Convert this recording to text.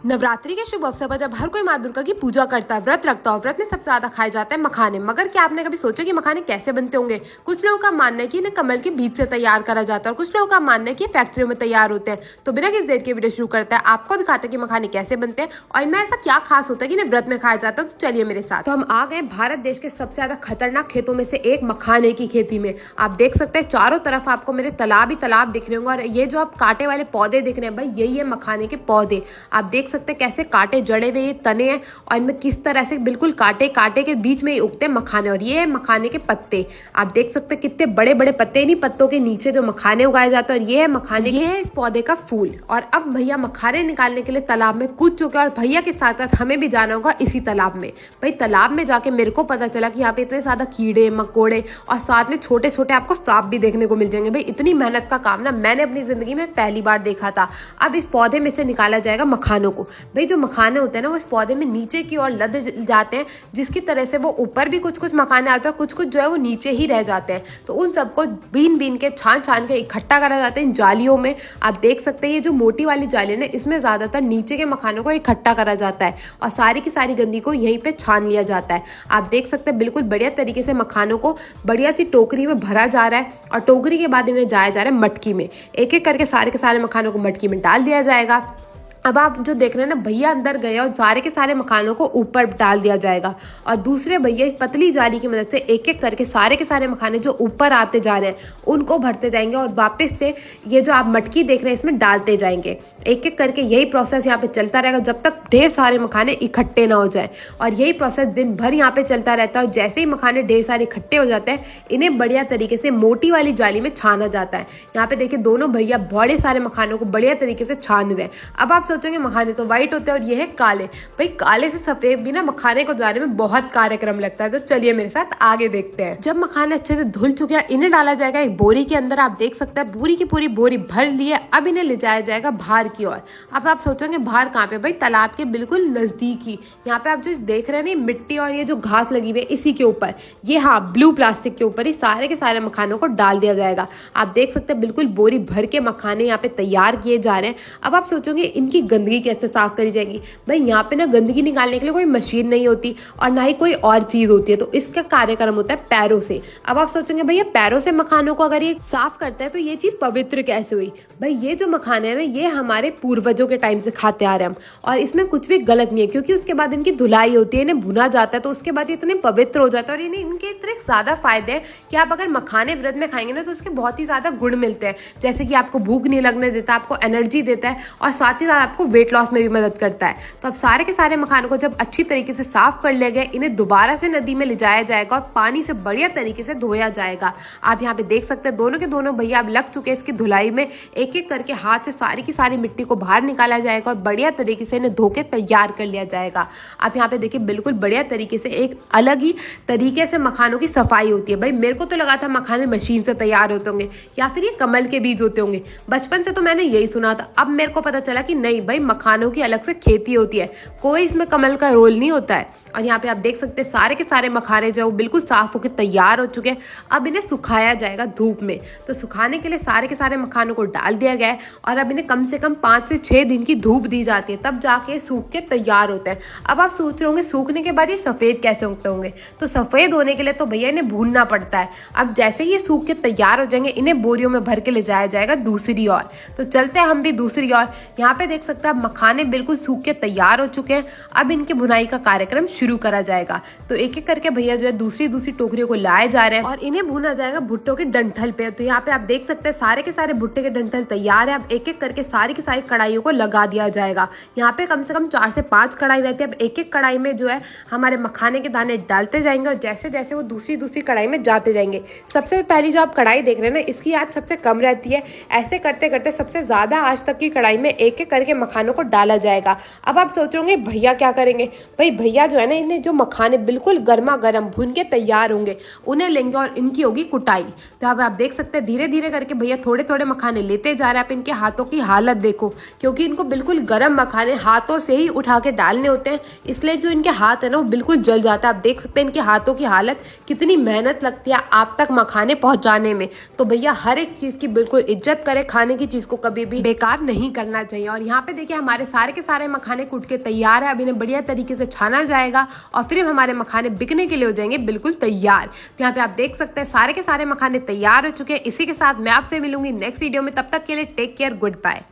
नवरात्रि के शुभ अवसर पर जब हर कोई माँ दुर्गा की पूजा करता है, व्रत रखता है, व्रत में सबसे ज्यादा खाए जाते हैं मखाने। मगर क्या आपने कभी सोचा कि मखाने कैसे बनते होंगे? कुछ लोगों का मानना है कि इन्हें कमल के बीज से तैयार करा जाता है और कुछ लोगों का मानना है कि फैक्ट्रियों में तैयार होते हैं। तो बिना किसी देर के वीडियो शुरू करते हैं, आपको दिखाते हैं कि मखाने कैसे बनते हैं और इनमें ऐसा क्या खास होता है कि इन्हें व्रत में खाया जाता है। तो चलिए मेरे साथ। तो हम आ गए भारत देश के सबसे ज्यादा खतरनाक खेतों में से एक मखाने की खेती में। आप देख सकते हैं चारों तरफ आपको मेरे तालाब ही तालाब दिख रहे होंगे और ये जो आप कांटे वाले पौधे दिख रहे हैं भाई, यही है मखाने के पौधे। आप देख सकते हैं कैसे कांटे जड़े हुए ये तने हैं और इनमें किस तरह से बिल्कुल कांटे कांटे के बीच में उगते हैं मखाने। और ये है मखाने के पत्ते। आप देख सकते हैं कितने बड़े बड़े पत्ते, इन्हीं पत्तों के नीचे जो मखाने उगाए जाते हैं। और ये है मखाने, ये है इस पौधे का फूल। और अब भैया मखाने निकालने के लिए तालाब में कूद चुके हैं और भैया के साथ साथ हमें भी जाना होगा इसी तालाब में। भाई तालाब में जाके मेरे को पता चला कि यहाँ पे इतने ज्यादा कीड़े मकोड़े और साथ में छोटे छोटे आपको सांप भी देखने को मिल जाएंगे। भाई इतनी मेहनत का काम ना मैंने अपनी जिंदगी में पहली बार देखा था। अब इस पौधे में से निकाला जाएगा मखानों को। भाई जो मखाने होते हैं ना वो इस पौधे में नीचे की ओर लद जाते हैं, जिसकी तरह से वो ऊपर भी कुछ कुछ मखाने आते हैं, कुछ कुछ जो है वो नीचे ही रह जाते हैं। तो उन सबको बीन बीन के छान छान के इकट्ठा करा जाता है इन जालियों में। आप देख सकते हैं ये जो मोटी वाली जाली है ना, इसमें ज्यादातर नीचे के मखानों को इकट्ठा करा जाता है और सारी की सारी गंदगी को यहीं पे छान लिया जाता है। आप देख सकते हैं बिल्कुल बढ़िया तरीके से मखानों को बढ़िया सी टोकरी में भरा जा रहा है और टोकरी के बाद इन्हें जाया जा रहा है मटकी में। एक एक करके सारे के सारे मखानों को मटकी में डाल दिया जाएगा। अब आप जो देख रहे हैं ना, भैया अंदर गए और सारे के सारे मखानों को ऊपर डाल दिया जाएगा और दूसरे भैया इस पतली जाली की मदद से एक एक करके सारे के सारे मखाने जो ऊपर आते जा रहे हैं उनको भरते जाएंगे और वापस से ये जो आप मटकी देख रहे हैं इसमें डालते जाएंगे। एक एक करके यही प्रोसेस यहाँ पे चलता रहेगा जब तक ढेर सारे मखाने इकट्ठे ना हो जाए। और यही प्रोसेस दिन भर यहाँ पे चलता रहता है और जैसे ही मखाने ढेर सारे इकट्ठे हो जाते हैं इन्हें बढ़िया तरीके से मोटी वाली जाली में छाना जाता है। यहाँ पे देखिए दोनों भैया बड़े सारे मखानों को बढ़िया तरीके से छान रहे हैं। अब आप सोचेंगे मखाने तो व्हाइट होते हैं और ये है काले। भाई काले से सफेद भी ना मखाने को जाने में बहुत कार्यक्रम लगता है। तो चलिए मेरे साथ आगे देखते हैं। जब मखाने अच्छे से धुल चुके हैं इन्हें डाला जाएगा एक बोरी के अंदर। आप देख सकते हैं पूरी की पूरी बोरी भर ली है। अब इन्हें ले जाया जाएगा बाहर की ओर। अब आप सोचेंगे बाहर कहाँ पे? भाई तालाब के बिल्कुल नजदीक ही। यहाँ पे आप जो देख रहे हैं ना मिट्टी और ये जो घास लगी हुई है इसी के ऊपर, ये हाँ ब्लू प्लास्टिक के ऊपर ही सारे के सारे मखानों को डाल दिया जाएगा। आप देख सकते हैं बिल्कुल बोरी भर के मखाने यहाँ पे तैयार किए जा रहे हैं। अब आप सोचोगे इनकी गंदगी कैसे साफ करी जाएगी? भाई यहाँ पे ना गंदगी निकालने के लिए कोई मशीन नहीं होती और ना ही कोई और चीज होती है, तो इसका कार्यक्रम होता है पैरों से। अब आप सोचेंगे भैया पैरों से मखानों को अगर ये साफ करता है तो ये चीज पवित्र कैसे हुई? भाई ये जो मखाने हैं ना ये हमारे पूर्वजों के टाइम से खाते आ रहे हैं हम, और इसमें कुछ भी गलत नहीं है क्योंकि उसके बाद इनकी धुलाई होती है, इन्हें भुना जाता है तो उसके बाद इतने पवित्र हो जाता है। और इन्हें इनके इतने ज्यादा फायदे हैं कि आप अगर मखाने व्रत में खाएंगे ना तो उसके बहुत ही ज्यादा गुण मिलते हैं, जैसे कि आपको भूख नहीं लगने देता, आपको एनर्जी देता है और साथ ही साथ आपको वेट लॉस में भी मदद करता है। तो अब सारे के सारे मखानों को जब अच्छी तरीके से साफ कर लिया गया इन्हें दोबारा से नदी में ले जाया जाएगा और पानी से बढ़िया तरीके से धोया जाएगा। आप यहाँ पे देख सकते हैं दोनों के दोनों भैया अब लग चुके हैं इसकी धुलाई में। एक एक करके हाथ से सारी की सारी मिट्टी को बाहर निकाला जाएगा और बढ़िया तरीके से इन्हें धो के तैयार कर लिया जाएगा। आप यहाँ पे देखिए बिल्कुल बढ़िया तरीके से एक अलग ही तरीके से मखानों की सफाई होती है। भाई मेरे को तो लगा था मखाने मशीन से तैयार होते होंगे या फिर ये कमल के बीज होते होंगे, बचपन से तो मैंने यही सुना था। अब मेरे को पता चला कि नहीं भाई मखानों की अलग से खेती होती है, कोई इसमें कमल का रोल नहीं होता है। और यहाँ पे आप देख सकते हैं सारे के सारे मखाने जो बिल्कुल साफ होकर तैयार हो चुके हैं। अब इन्हें सुखाया जाएगा धूप में। तो सुखाने के लिए सारे के सारे मखानों को डाल दिया गया है और अब इन्हें कम से कम 5 से 6 दिन की धूप दी जाती है, तब जाके सूख के तैयार होते हैं। अब आप सोच रहे होंगे सूखने के बाद ये सफेद कैसे होते होंगे? तो सफेद होने के लिए तो भैया इन्हें भूनना पड़ता है। अब जैसे ही ये सूख के तैयार हो जाएंगे इन्हें बोरियों में भर के ले जाया जाएगा दूसरी ओर। तो चलते हैं हम भी दूसरी ओर। यहाँ पे देख सकते हैं मखाने बिल्कुल सूख के तैयार हो चुके हैं। अब इनकी भुनाई का कार्यक्रम शुरू करा जाएगा। तो एक एक करके भैया जो है दूसरी दूसरी टोकरियों को लाए जा रहे हैं और इन्हें भुना जाएगा भुट्टो के डंठल पे। तो यहाँ पे आप देख सकते हैं सारे के सारे भुट्टे के डंठल तैयार है। अब एक एक करके सारी की सारी कढ़ाइयों को लगा दिया जाएगा। यहाँ पे कम से कम 4 से 5 कढ़ाई रहती है। अब एक एक कढ़ाई में जो है हमारे मखाने के दाने डालते जाएंगे और जैसे जैसे वो दूसरी दूसरी कढ़ाई में जाते जाएंगे। सबसे पहली जो आप कढ़ाई देख रहे हैं ना इसकी आँच सबसे कम रहती है। ऐसे करते करते सबसे ज्यादा आँच तक की कढ़ाई में एक एक करके मखानों को डाला जाएगा। अब आप सोच रहे होंगे भैया क्या करेंगे? भाई भैया जो है ना इन्हें जो मखाने बिल्कुल गर्मा गर्म भुन के तैयार होंगे उन्हें लेंगे और इनकी होगी कुटाई। तो अब आप देख सकते हैं धीरे धीरे करके भैया थोड़े थोड़े मखाने लेते जा रहे हैं। आप इनके हाथों की हालत देखो, क्योंकि इनको बिल्कुल गर्म मखाने हाथों से ही उठा के डालने होते हैं, इसलिए जो इनके हाथ है ना वो बिल्कुल जल जाता है। आप देख सकते हैं इनके हाथों की हालत, कितनी मेहनत लगती है आप तक मखाने पहुंचाने में। तो भैया हर एक चीज की बिल्कुल इज्जत करे, खाने की चीज को कभी भी बेकार नहीं करना चाहिए। और यहाँ पे देखिए हमारे सारे के सारे मखाने कूट के तैयार है। अब इन्हें बढ़िया तरीके से छाना जाएगा और फिर हमारे मखाने बिकने के लिए हो जाएंगे बिल्कुल तैयार। तो यहाँ पे आप देख सकते हैं सारे के सारे मखाने तैयार हो चुके हैं। इसी के साथ मैं आपसे मिलूंगी नेक्स्ट वीडियो में। तब तक के लिए टेक केयर, गुड बाय।